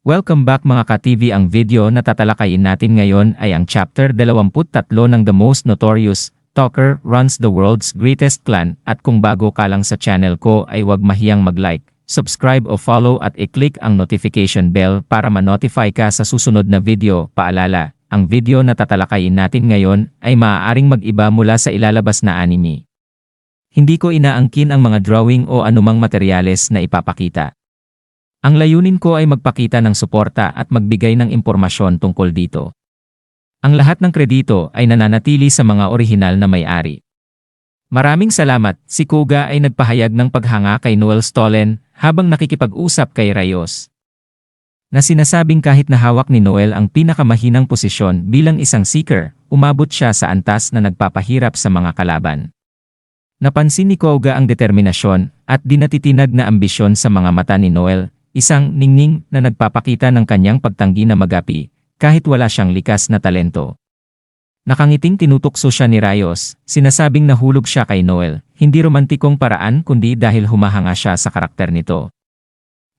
Welcome back mga ka-TV. Ang video na tatalakayin natin ngayon ay ang chapter 23 ng The Most Notorious Talker Runs the World's Greatest Clan. At kung bago ka lang sa channel ko ay huwag mahiyang mag-like, subscribe o follow at i-click ang notification bell para ma-notify ka sa susunod na video. Paalala, ang video na tatalakayin natin ngayon ay maaaring mag-iba mula sa ilalabas na anime. Hindi ko inaangkin ang mga drawing o anumang materyales na ipapakita. Ang layunin ko ay magpakita ng suporta at magbigay ng impormasyon tungkol dito. Ang lahat ng kredito ay nananatili sa mga orihinal na may-ari. Maraming salamat. Si Koga ay nagpahayag ng paghanga kay Noel Stollen habang nakikipag-usap kay Rayos. Na sinasabing kahit na hawak ni Noel ang pinakamahinang posisyon bilang isang seeker, umabot siya sa antas na nagpapahirap sa mga kalaban. Napansin ni Koga ang determinasyon at dinatitinag na ambisyon sa mga mata ni Noel. Isang ningning na nagpapakita ng kanyang pagtanggi na magapi, kahit wala siyang likas na talento. Nakangiting tinutukso siya ni Rayos, sinasabing nahulog siya kay Noel, hindi romantikong paraan kundi dahil humahanga siya sa karakter nito.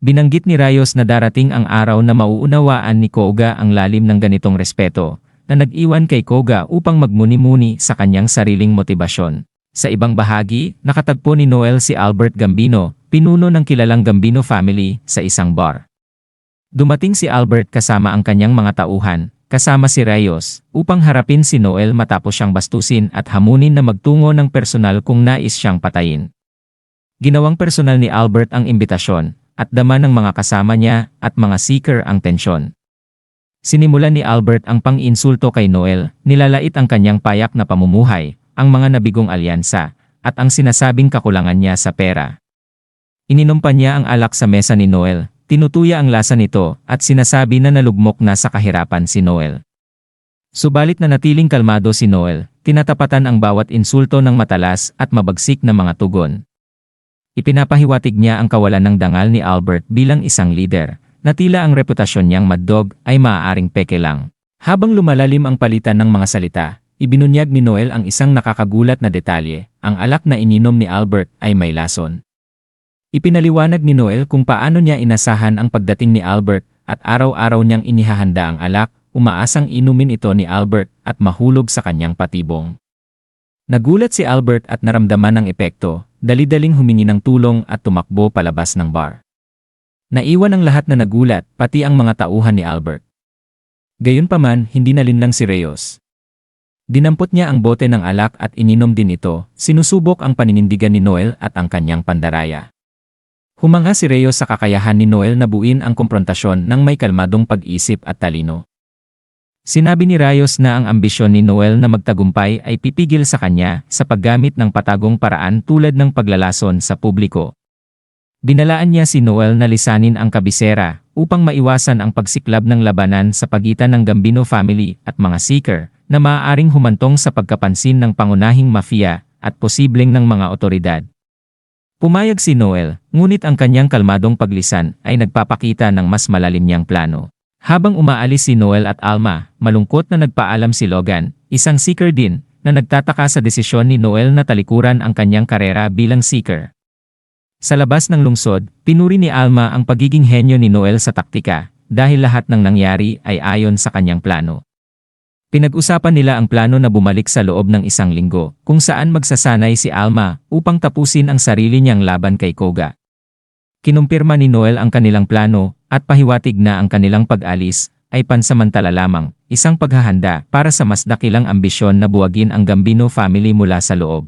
Binanggit ni Rayos na darating ang araw na mauunawaan ni Koga ang lalim ng ganitong respeto, na nag-iwan kay Koga upang magmuni-muni sa kanyang sariling motibasyon. Sa ibang bahagi, nakatagpo ni Noel si Albert Gambino, pinuno ng kilalang Gambino family, sa isang bar. Dumating si Albert kasama ang kanyang mga tauhan, kasama si Rayos, upang harapin si Noel matapos siyang bastusin at hamunin na magtungo ng personal kung nais siyang patayin. Ginawang personal ni Albert ang imbitasyon, at dama ng mga kasama niya at mga seeker ang tensyon. Sinimulan ni Albert ang pang-insulto kay Noel, nilalait ang kanyang payak na pamumuhay, ang mga nabigong alyansa, at ang sinasabing kakulangan niya sa pera. Ininompa niya ang alak sa mesa ni Noel, tinutuya ang lasa nito at sinasabi na nalugmok na sa kahirapan si Noel. Subalit na natiling kalmado si Noel, tinatapatan ang bawat insulto ng matalas at mabagsik na mga tugon. Ipinapahiwatig niya ang kawalan ng dangal ni Albert bilang isang leader, na tila ang reputasyon niyang maddog ay maaaring peke lang. Habang lumalalim ang palitan ng mga salita, ibinunyag ni Noel ang isang nakakagulat na detalye, ang alak na ininom ni Albert ay may lason. Ipinaliwanag ni Noel kung paano niya inasahan ang pagdating ni Albert at araw-araw niyang inihahanda ang alak, umaasang inumin ito ni Albert at mahulog sa kanyang patibong. Nagulat si Albert at naramdaman ng epekto, dali-daling humingi ng tulong at tumakbo palabas ng bar. Naiwan ang lahat na nagulat, pati ang mga tauhan ni Albert. Gayunpaman, hindi nalinlang si Rayos. Dinampot niya ang bote ng alak at ininom din ito, sinusubok ang paninindigan ni Noel at ang kanyang pandaraya. Humanga si Rayos sa kakayahan ni Noel na buuin ang komprontasyon ng may kalmadong pag-isip at talino. Sinabi ni Rayos na ang ambisyon ni Noel na magtagumpay ay pipigil sa kanya sa paggamit ng patagong paraan tulad ng paglalason sa publiko. Binalaan niya si Noel na lisanin ang kabisera upang maiwasan ang pagsiklab ng labanan sa pagitan ng Gambino family at mga seeker, na maaaring humantong sa pagkapansin ng pangunahing mafia at posibleng ng mga otoridad. Pumayag si Noel, ngunit ang kanyang kalmadong paglisan ay nagpapakita ng mas malalim niyang plano. Habang umaalis si Noel at Alma, malungkot na nagpaalam si Logan, isang seeker din, na nagtataka sa desisyon ni Noel na talikuran ang kanyang karera bilang seeker. Sa labas ng lungsod, pinuri ni Alma ang pagiging henyo ni Noel sa taktika, dahil lahat ng nangyari ay ayon sa kanyang plano. Pinag-usapan nila ang plano na bumalik sa loob ng isang linggo, kung saan magsasanay si Alma upang tapusin ang sarili niyang laban kay Koga. Kinumpirma ni Noel ang kanilang plano at pahiwatig na ang kanilang pag-alis ay pansamantala lamang, isang paghahanda para sa mas dakilang ambisyon na buwagin ang Gambino family mula sa loob.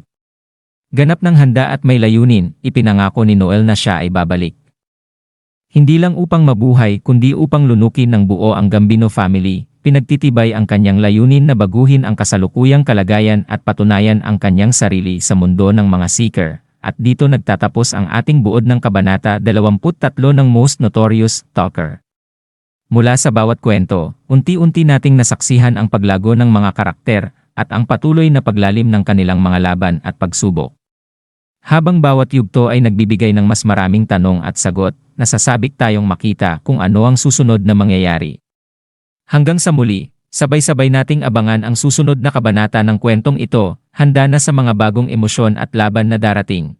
Ganap ng handa at may layunin, ipinangako ni Noel na siya ay babalik. Hindi lang upang mabuhay kundi upang lunukin ng buo ang Gambino family. Pinagtitibay ang kanyang layunin na baguhin ang kasalukuyang kalagayan at patunayan ang kanyang sarili sa mundo ng mga seeker. At dito nagtatapos ang ating buod ng kabanata 23 ng Most Notorious Talker. Mula sa bawat kwento, unti-unti nating nasaksihan ang paglago ng mga karakter at ang patuloy na paglalim ng kanilang mga laban at pagsubok. Habang bawat yugto ay nagbibigay ng mas maraming tanong at sagot, nasasabik tayong makita kung ano ang susunod na mangyayari. Hanggang sa muli, sabay-sabay nating abangan ang susunod na kabanata ng kwentong ito, handa na sa mga bagong emosyon at laban na darating.